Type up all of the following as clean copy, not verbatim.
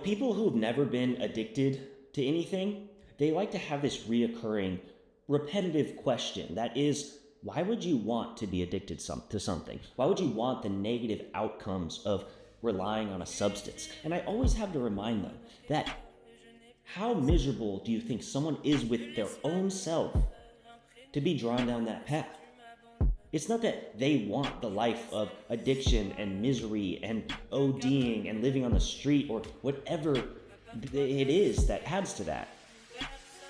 People who've never been addicted to anything, they like to have this reoccurring, repetitive question that is, why would you want to be addicted to something? Why would you want the negative outcomes of relying on a substance? And I always have to remind them that how miserable do you think someone is with their own self to be drawn down that path? It's not that they want the life of addiction and misery and ODing and living on the street or whatever it is that adds to that.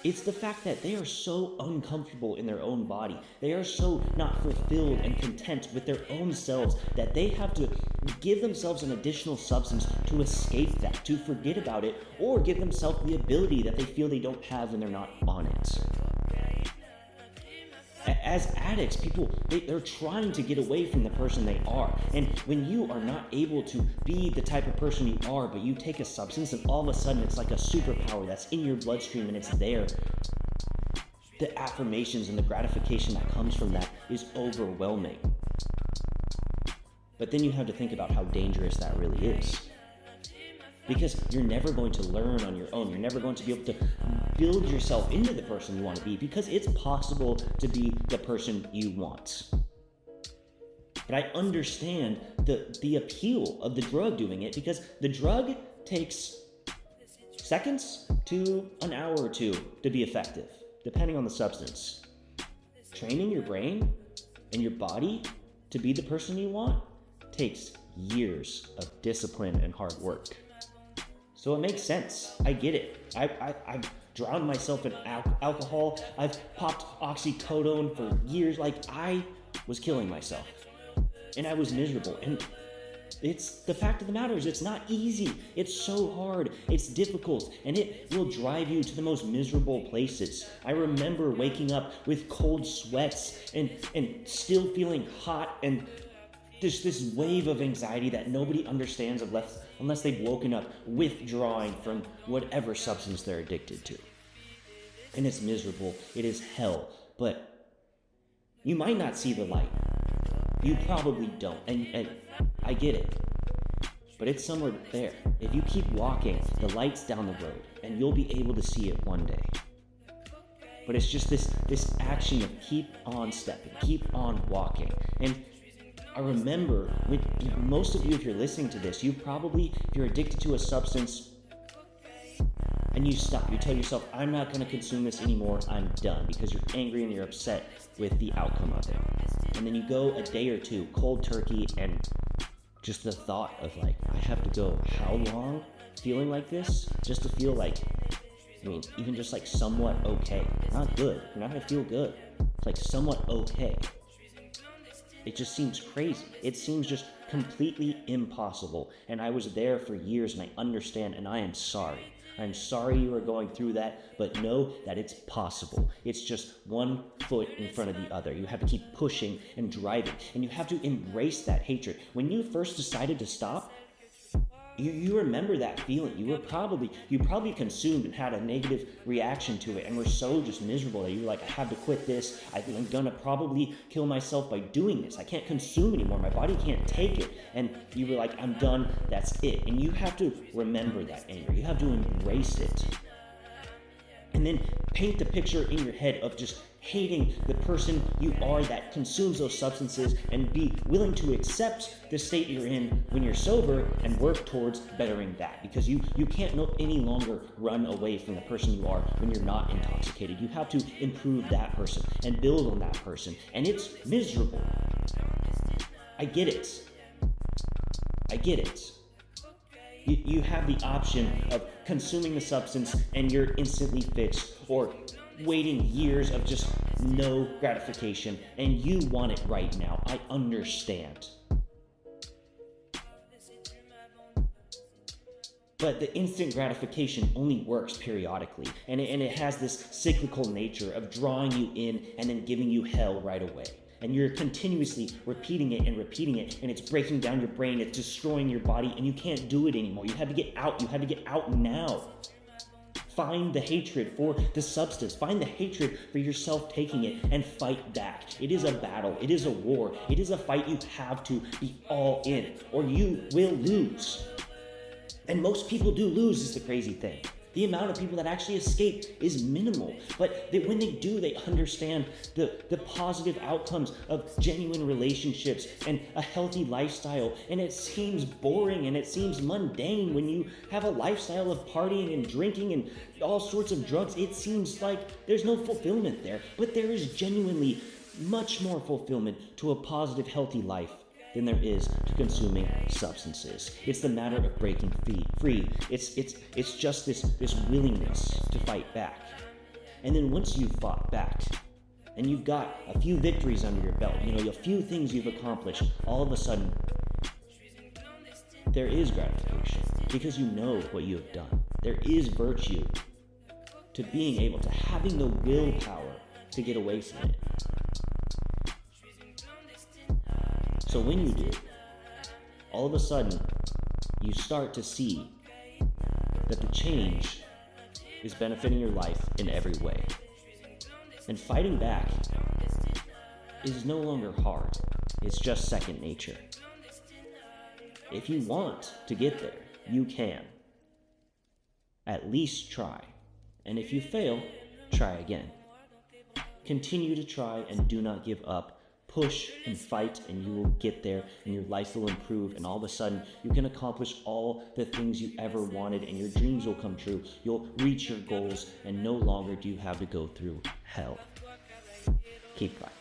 It's the fact that they are so uncomfortable in their own body. They are so not fulfilled and content with their own selves that they have to give themselves an additional substance to escape that, to forget about it, or give themselves the ability that they feel they don't have when they're not on it. As addicts, they're trying to get away from the person they are. And when you are not able to be the type of person you are, but you take a substance and all of a sudden it's like a superpower that's in your bloodstream and it's there, the affirmations and the gratification that comes from that is overwhelming. But then you have to think about how dangerous that really is. Because you're never going to learn on your own. You're never going to be able to build yourself into the person you want to be, because it's possible to be the person you want. But I understand the appeal of the drug doing it, because the drug takes seconds to an hour or two to be effective, depending on the substance. Training your brain and your body to be the person you want takes years of discipline and hard work. So it makes sense. I get it. I've drowned myself in alcohol. I've popped oxycodone for years. I was killing myself. And I was miserable. And it's the fact of the matter is it's not easy. It's so hard. It's difficult. And it will drive you to the most miserable places. I remember waking up with cold sweats and still feeling hot, and there's this wave of anxiety that nobody understands unless they've woken up withdrawing from whatever substance they're addicted to. And it's miserable. It is hell. But you might not see the light. You probably don't. And I get it. But it's somewhere there. If you keep walking, the light's down the road, and you'll be able to see it one day. But it's just this action of keep on stepping, keep on walking. And I remember, most of you, if you're listening to this, if you're addicted to a substance and you stop, you tell yourself, I'm not going to consume this anymore, I'm done, because you're angry and you're upset with the outcome of it. And then you go a day or two cold turkey, and just the thought of I have to go how long feeling like this just to feel even just somewhat okay. Not good. You're not going to feel good. It's somewhat okay. It just seems crazy. It seems just completely impossible. And I was there for years, and I understand, and I am sorry. I'm sorry you are going through that, but know that it's possible. It's just one foot in front of the other. You have to keep pushing and driving, and you have to embrace that hatred. When you first decided to stop, you remember that feeling. You probably consumed and had a negative reaction to it, and were so just miserable that you were like, I have to quit this. I'm gonna probably kill myself by doing this. I can't consume anymore. My body can't take it. And you were like, I'm done. That's it. And you have to remember that anger. You have to embrace it. And then paint the picture in your head of just hating the person you are that consumes those substances, and be willing to accept the state you're in when you're sober and work towards bettering that, because you can't any longer run away from the person you are when you're not intoxicated. You have to improve that person and build on that person, and it's miserable. I get it. You have the option of consuming the substance and you're instantly fixed, or waiting years of just no gratification, and you want it right now. I understand. But the instant gratification only works periodically, and it has this cyclical nature of drawing you in and then giving you hell right away. And you're continuously repeating it, and it's breaking down your brain, it's destroying your body, and you can't do it anymore. You had to get out. You had to get out now. Find the hatred for the substance. Find the hatred for yourself taking it, and fight back. It is a battle. It is a war. It is a fight you have to be all in, or you will lose. And most people do lose is the crazy thing. The amount of people that actually escape is minimal. But when they do, they understand the positive outcomes of genuine relationships and a healthy lifestyle. And it seems boring and it seems mundane when you have a lifestyle of partying and drinking and all sorts of drugs. It seems like there's no fulfillment there. But there is genuinely much more fulfillment to a positive, healthy life than there is to consuming substances. It's the matter of breaking free. It's just this willingness to fight back. And then once you've fought back, and you've got a few victories under your belt, a few things you've accomplished, all of a sudden, there is gratification because you know what you have done. There is virtue to being able to having the willpower to get away from it. So when you do, all of a sudden, you start to see that the change is benefiting your life in every way. And fighting back is no longer hard. It's just second nature. If you want to get there, you can. At least try. And if you fail, try again. Continue to try and do not give up. Push and fight, and you will get there, and your life will improve, and all of a sudden you can accomplish all the things you ever wanted, and your dreams will come true. You'll reach your goals, and no longer do you have to go through hell. Keep fighting.